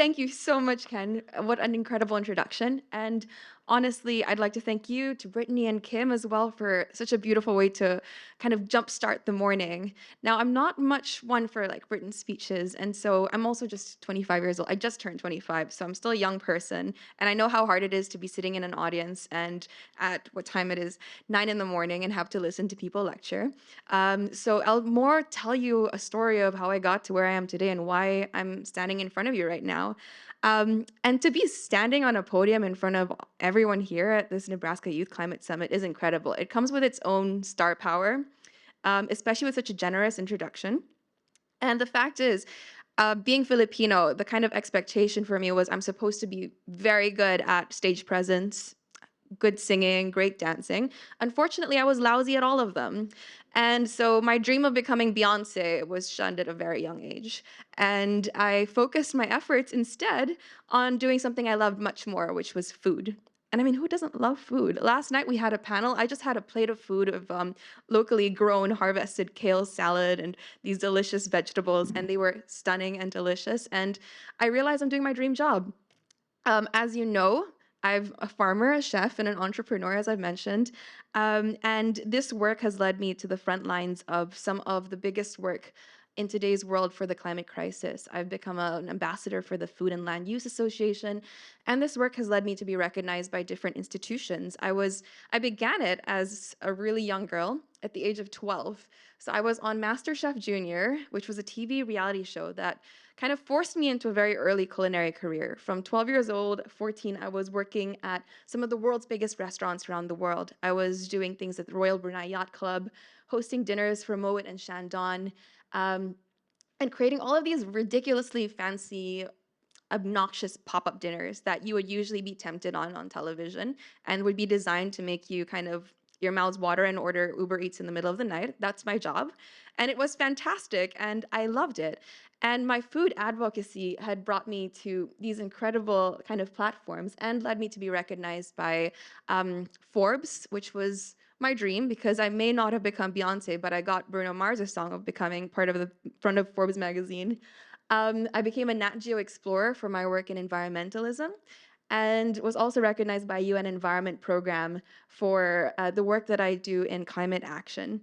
Thank you so much, Ken. What an incredible introduction. And honestly, I'd like to thank you to Brittany and Kim as well for such a beautiful way to kind of jumpstart the morning. Now, I'm not much one for like written speeches, and so I'm also just 25 years old. I just turned 25, so I'm still a young person, and I know how hard it is to be sitting in an audience and at what time it is, 9 in the morning, and have to listen to people lecture. So I'll more tell you a story of how I got to where I am today and why I'm standing in front of you right now. And to be standing on a podium in front of everyone here at this Nebraska Youth Climate Summit is incredible. It comes with its own star power, especially with such a generous introduction. And the fact is, being Filipino, the kind of expectation for me was I'm supposed to be very good at stage presence, good singing, great dancing. Unfortunately, I was lousy at all of them. And so my dream of becoming Beyonce was shunned at a very young age. And I focused my efforts instead on doing something I loved much more, which was food. And I mean, who doesn't love food? Last night we had a panel. I just had a plate of food of locally grown, harvested kale salad and these delicious vegetables, and they were stunning and delicious. And I realized I'm doing my dream job. As you know, I'm a farmer, a chef, and an entrepreneur, as I've mentioned. And this work has led me to the front lines of some of the biggest work in today's world for the climate crisis. I've become an ambassador for the Food and Land Use Association, and this work has led me to be recognized by different institutions. I began it as a really young girl at the age of 12. So I was on MasterChef Junior, which was a TV reality show that kind of forced me into a very early culinary career. From 12 years old, 14, I was working at some of the world's biggest restaurants around the world. I was doing things at the Royal Brunei Yacht Club, hosting dinners for Moet and Shandon, um, and creating all of these ridiculously fancy, obnoxious pop-up dinners that you would usually be tempted on television and would be designed to make you kind of your mouths water and order Uber Eats in the middle of the night. That's my job. And it was fantastic and I loved it. And my food advocacy had brought me to these incredible kind of platforms and led me to be recognized by Forbes, which was my dream because I may not have become Beyonce, but I got Bruno Mars' song of becoming part of the front of Forbes magazine. I became a Nat Geo explorer for my work in environmentalism and was also recognized by UN Environment Program for the work that I do in climate action.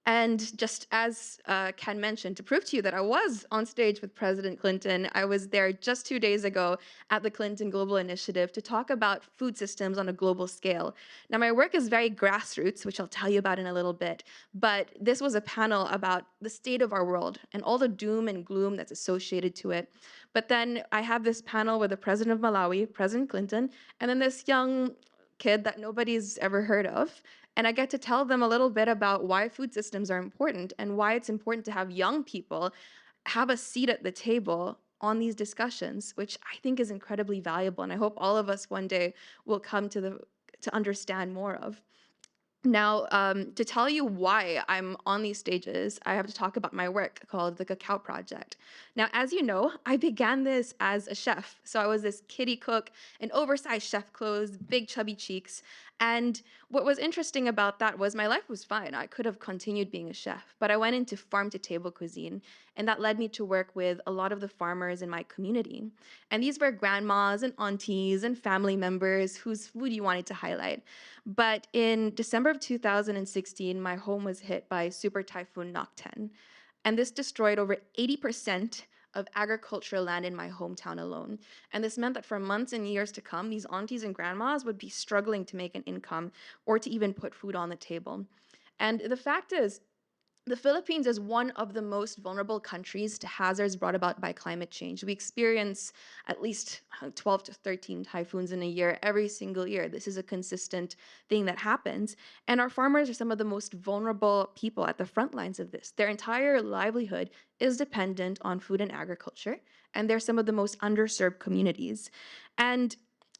And just as Ken mentioned, to prove to you that I was on stage with President Clinton, I was there just 2 days ago at the Clinton Global Initiative to talk about food systems on a global scale. Now, my work is very grassroots, which I'll tell you about in a little bit, but this was a panel about the state of our world and all the doom and gloom that's associated to it. But then I have this panel with the President of Malawi, President Clinton, and then this young kid that nobody's ever heard of. And I get to tell them a little bit about why food systems are important and why it's important to have young people have a seat at the table on these discussions, which I think is incredibly valuable. And I hope all of us one day will come to understand more of. Now, to tell you why I'm on these stages, I have to talk about my work called the Cacao Project. Now, as you know, I began this as a chef. So I was this kiddie cook in oversized chef clothes, big chubby cheeks. And what was interesting about that was my life was fine. I could have continued being a chef, but I went into farm to table cuisine. And that led me to work with a lot of the farmers in my community. And these were grandmas and aunties and family members whose food you wanted to highlight. But in December of 2016, my home was hit by Super Typhoon Nokten. And this destroyed over 80% of agricultural land in my hometown alone. And this meant that for months and years to come, these aunties and grandmas would be struggling to make an income or to even put food on the table. And the fact is, the Philippines is one of the most vulnerable countries to hazards brought about by climate change. We experience at least 12 to 13 typhoons in a year every single year. This is a consistent thing that happens. And our farmers are some of the most vulnerable people at the front lines of this. Their entire livelihood is dependent on food and agriculture, and they're some of the most underserved communities. And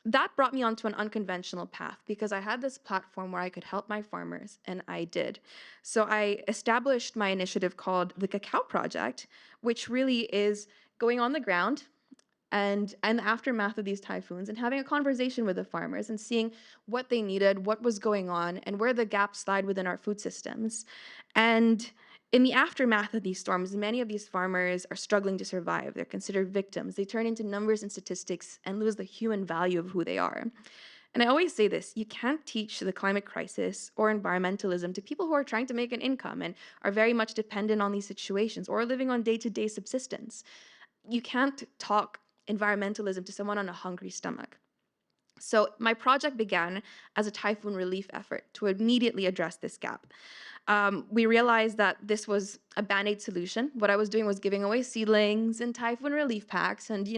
that brought me onto an unconventional path because I had this platform where I could help my farmers, and I did. So I established my initiative called the Cacao Project, which really is going on the ground and the aftermath of these typhoons and having a conversation with the farmers and seeing what they needed, what was going on, and where the gaps lied within our food systems. And In the aftermath of these storms, many of these farmers are struggling to survive. They're considered victims. They turn into numbers and statistics and lose the human value of who they are. And I always say this, you can't teach the climate crisis or environmentalism to people who are trying to make an income and are very much dependent on these situations or living on day to day subsistence. You can't talk environmentalism to someone on a hungry stomach. So, my project began as a typhoon relief effort to immediately address this gap. We realized that this was a band-aid solution. What I was doing was giving away seedlings and typhoon relief packs. And,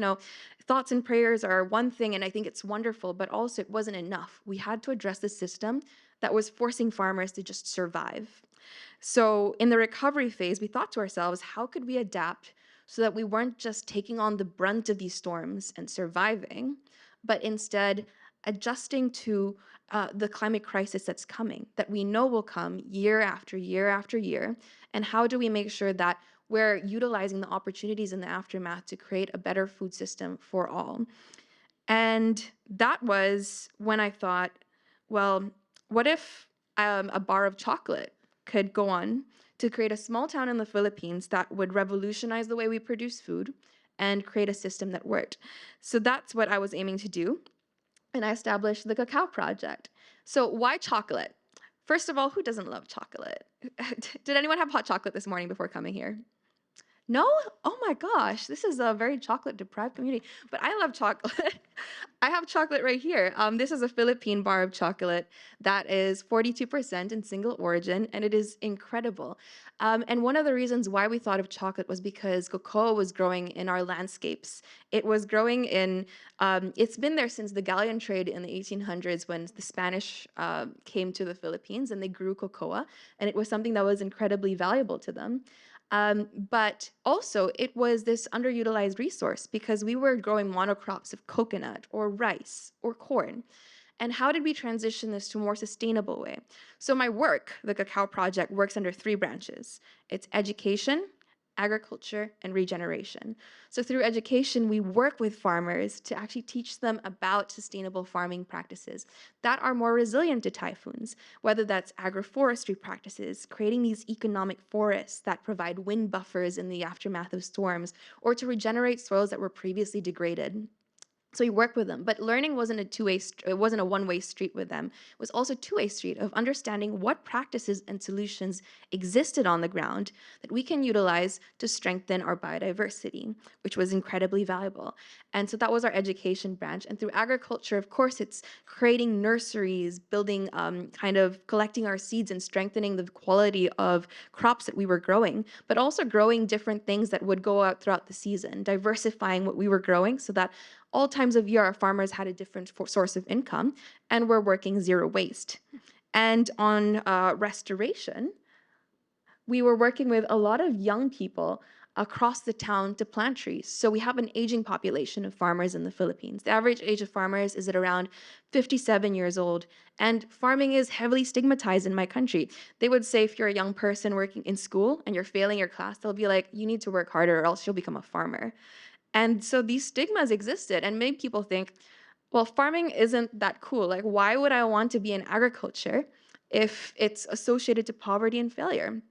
thoughts and prayers are one thing, and I think it's wonderful, but also it wasn't enough. We had to address the system that was forcing farmers to just survive. So, in the recovery phase, we thought to ourselves, how could we adapt so that we weren't just taking on the brunt of these storms and surviving, but instead adjusting to the climate crisis that's coming, that we know will come year after year after year? And how do we make sure that we're utilizing the opportunities in the aftermath to create a better food system for all? And that was when I thought, well, what if a bar of chocolate could go on to create a small town in the Philippines that would revolutionize the way we produce food and create a system that worked? So that's what I was aiming to do. And I established the Cacao Project. So why chocolate? First of all, who doesn't love chocolate? Did anyone have hot chocolate this morning before coming here? No? Oh my gosh, this is a very chocolate deprived community. But I love chocolate. I have chocolate right here. This is a Philippine bar of chocolate that is 42% in single origin, and it is incredible. And one of the reasons why we thought of chocolate was because cocoa was growing in our landscapes. It was growing it's been there since the galleon trade in the 1800s when the Spanish came to the Philippines and they grew cocoa, and it was something that was incredibly valuable to them. But also, it was this underutilized resource because we were growing monocrops of coconut or rice or corn. And how did we transition this to a more sustainable way? So, my work, the Cacao Project, works under three branches: it's education, agriculture, and regeneration. So, through education, we work with farmers to actually teach them about sustainable farming practices that are more resilient to typhoons, whether that's agroforestry practices, creating these economic forests that provide wind buffers in the aftermath of storms, or to regenerate soils that were previously degraded. So we work with them, but learning wasn't a it wasn't a one-way street with them. It was also a two-way street of understanding what practices and solutions existed on the ground that we can utilize to strengthen our biodiversity, which was incredibly valuable. And so that was our education branch. And through agriculture, of course, it's creating nurseries, building, kind of collecting our seeds and strengthening the quality of crops that we were growing, but also growing different things that would go out throughout the season, diversifying what we were growing so that all times of year, our farmers had a different source of income, and we're working zero waste. And on restoration, we were working with a lot of young people across the town to plant trees. So we have an aging population of farmers in the Philippines. The average age of farmers is at around 57 years old, and farming is heavily stigmatized in my country. They would say if you're a young person working in school and you're failing your class, they'll be like, you need to work harder or else you'll become a farmer. And so these stigmas existed and made people think, well, farming isn't that cool. Like, why would I want to be in agriculture if it's associated to poverty and failure?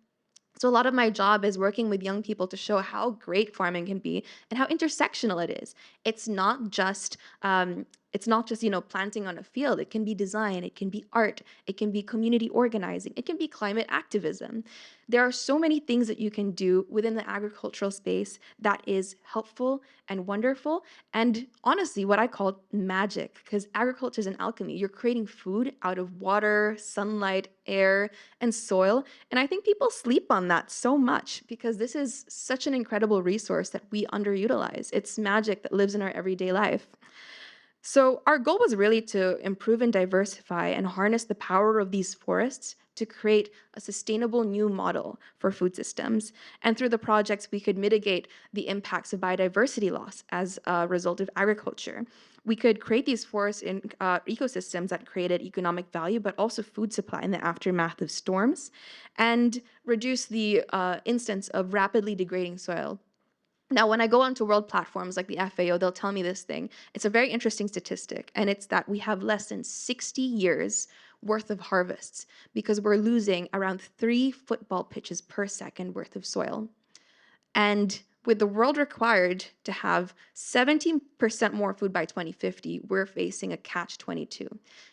So a lot of my job is working with young people to show how great farming can be and how intersectional it is. It's not just planting on a field. It can be design, it can be art, it can be community organizing, it can be climate activism. There are so many things that you can do within the agricultural space that is helpful and wonderful, and honestly, what I call magic, because agriculture is an alchemy. You're creating food out of water, sunlight, air, and soil. And I think people sleep on that so much because this is such an incredible resource that we underutilize. It's magic that lives in our everyday life. So, our goal was really to improve and diversify and harness the power of these forests to create a sustainable new model for food systems. And through the projects, we could mitigate the impacts of biodiversity loss as a result of agriculture. We could create these forest ecosystems that created economic value, but also food supply in the aftermath of storms, and reduce the instance of rapidly degrading soil. Now, when I go onto world platforms like the FAO, they'll tell me this thing. It's a very interesting statistic, and it's that we have less than 60 years worth of harvests because we're losing around 3 football pitches per second worth of soil. And with the world required to have 17% more food by 2050, we're facing a catch 22.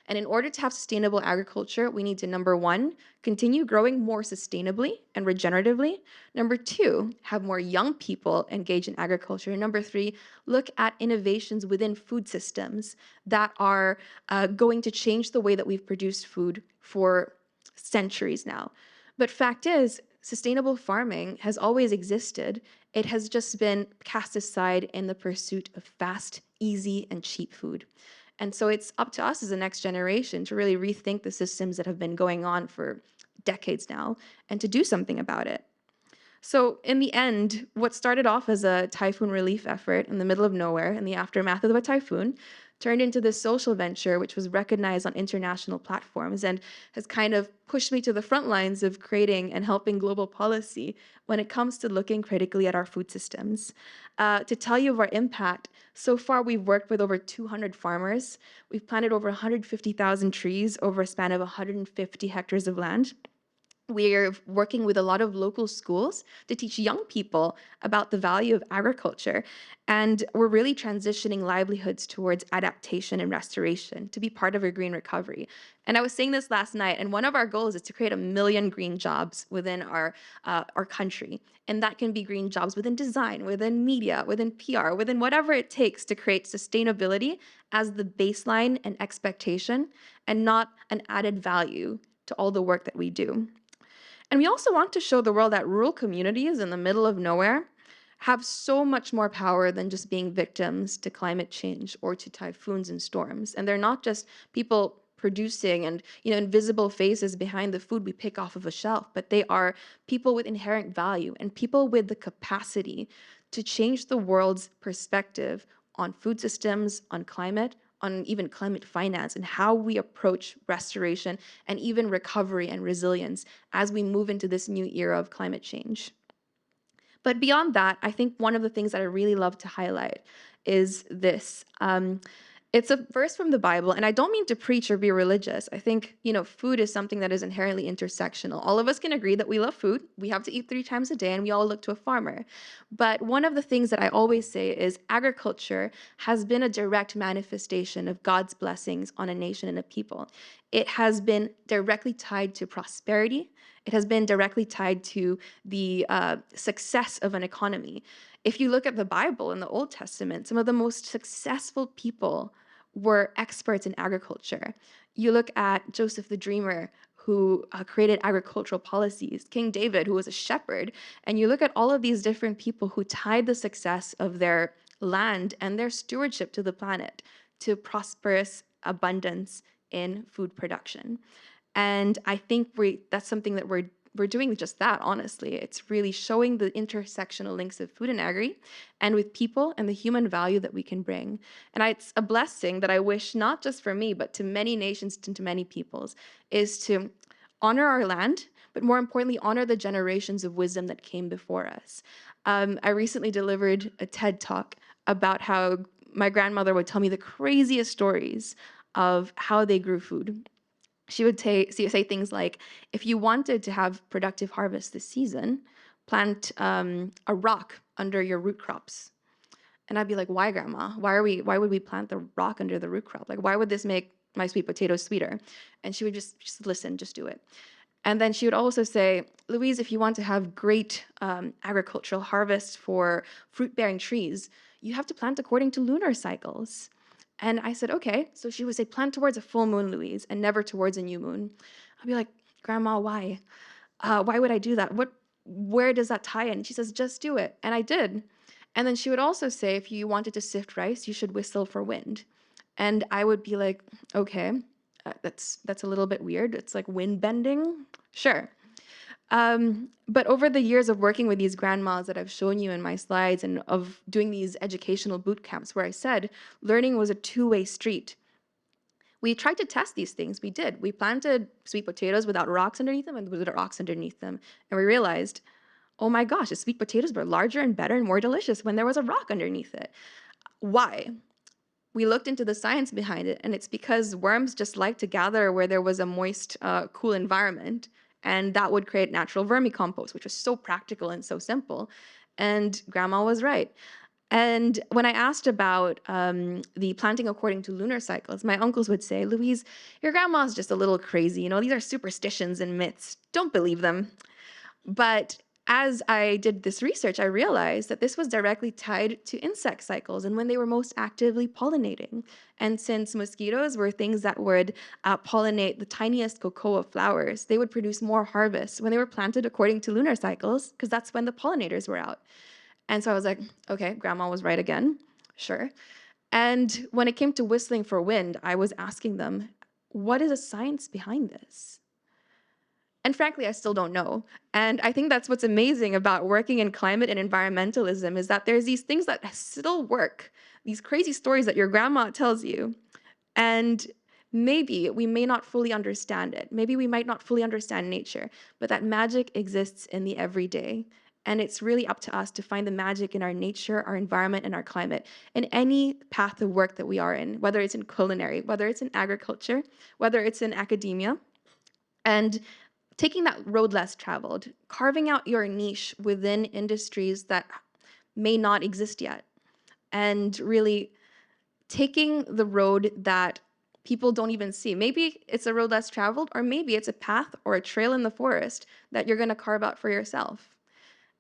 And in order to have sustainable agriculture, we need to, number one, continue growing more sustainably and regeneratively. Number two, have more young people engage in agriculture. And number three, look at innovations within food systems that are going to change the way that we've produced food for centuries now. But fact is, sustainable farming has always existed. It has just been cast aside in the pursuit of fast, easy, and cheap food. And so it's up to us as the next generation to really rethink the systems that have been going on for decades now and to do something about it. So, in the end, what started off as a typhoon relief effort in the middle of nowhere in the aftermath of a typhoon turned into this social venture, which was recognized on international platforms and has kind of pushed me to the front lines of creating and helping global policy when it comes to looking critically at our food systems. To tell you of our impact, so far we've worked with over 200 farmers. We've planted over 150,000 trees over a span of 150 hectares of land. We're working with a lot of local schools to teach young people about the value of agriculture. And we're really transitioning livelihoods towards adaptation and restoration to be part of a green recovery. And I was saying this last night, and one of our goals is to create 1 million green jobs within our country. And that can be green jobs within design, within media, within PR, within whatever it takes to create sustainability as the baseline and expectation, and not an added value to all the work that we do. And we also want to show the world that rural communities in the middle of nowhere have so much more power than just being victims to climate change or to typhoons and storms. And they're not just people producing and invisible faces behind the food we pick off of a shelf, but they are people with inherent value and people with the capacity to change the world's perspective on food systems, on climate, on even climate finance, and how we approach restoration and even recovery and resilience as we move into this new era of climate change. But beyond that, I think one of the things that I really love to highlight is this. It's a verse from the Bible, and I don't mean to preach or be religious. I think, food is something that is inherently intersectional. All of us can agree that we love food. We have to eat 3 times a day, and we all look to a farmer. But one of the things that I always say is agriculture has been a direct manifestation of God's blessings on a nation and a people. It has been directly tied to prosperity. It has been directly tied to the success of an economy. If you look at the Bible in the Old Testament, some of the most successful people were experts in agriculture. You look at Joseph the Dreamer, who created agricultural policies, King David, who was a shepherd, and you look at all of these different people who tied the success of their land and their stewardship to the planet to prosperous abundance in food production. And I think that's something that we're doing just that, honestly. It's really showing the intersectional links of food and agri and with people and the human value that we can bring. And it's a blessing that I wish not just for me, but to many nations and to many peoples, is to honor our land, but more importantly, honor the generations of wisdom that came before us. I recently delivered a TED Talk about how my grandmother would tell me the craziest stories of how they grew food. She would say things like, if you wanted to have productive harvest this season, plant a rock under your root crops. And I'd be like, why, Grandma? Why would we plant the rock under the root crop? Like, why would this make my sweet potatoes sweeter? And she would just listen, just do it. And then she would also say, Louise, if you want to have great agricultural harvest for fruit-bearing trees, you have to plant according to lunar cycles. And I said, okay. So she would say, plant towards a full moon, Louise, and never towards a new moon. I'd be like, Grandma, why? Why would I do that? Where does that tie in? She says, just do it. And I did. And then she would also say, if you wanted to sift rice, you should whistle for wind. And I would be like, okay, that's a little bit weird. It's like wind bending. Sure. But over the years of working with these grandmas that I've shown you in my slides and of doing these educational boot camps where I said learning was a two-way street, we tried to test these things. We did. We planted sweet potatoes without rocks underneath them and with rocks underneath them. And we realized, oh my gosh, the sweet potatoes were larger and better and more delicious when there was a rock underneath it. Why? We looked into the science behind it, and it's because worms just like to gather where there was a moist, cool environment, and that would create natural vermicompost, which was so practical and so simple. And grandma was right. And when I asked about the planting according to lunar cycles, my uncles would say, Louise, your grandma's just a little crazy. You know, these are superstitions and myths. Don't believe them. But as I did this research, I realized that this was directly tied to insect cycles and when they were most actively pollinating. And since mosquitoes were things that would pollinate the tiniest cocoa flowers, they would produce more harvests when they were planted according to lunar cycles, because that's when the pollinators were out. And so I was like, okay, grandma was right again. Sure. And when it came to whistling for wind, I was asking them, what is the science behind this? And frankly, I still don't know. And I think that's what's amazing about working in climate and environmentalism is that there's these things that still work, these crazy stories that your grandma tells you. And maybe we may not fully understand it. Maybe we might not fully understand nature, but that magic exists in the everyday. And it's really up to us to find the magic in our nature, our environment, and our climate, in any path of work that we are in, whether it's in culinary, whether it's in agriculture, whether it's in academia. And taking that road less traveled, carving out your niche within industries that may not exist yet, and really taking the road that people don't even see. Maybe it's a road less traveled, or maybe it's a path or a trail in the forest that you're going to carve out for yourself.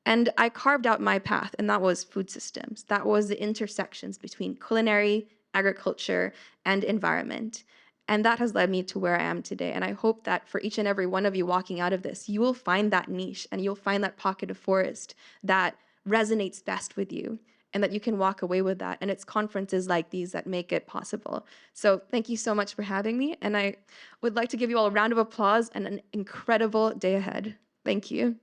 And I carved out my path, and that was food systems. That was the intersections between culinary, agriculture, and environment. And that has led me to where I am today. And I hope that for each and every one of you walking out of this, you will find that niche and you'll find that pocket of forest that resonates best with you and that you can walk away with that. And it's conferences like these that make it possible. So thank you so much for having me. And I would like to give you all a round of applause and an incredible day ahead. Thank you.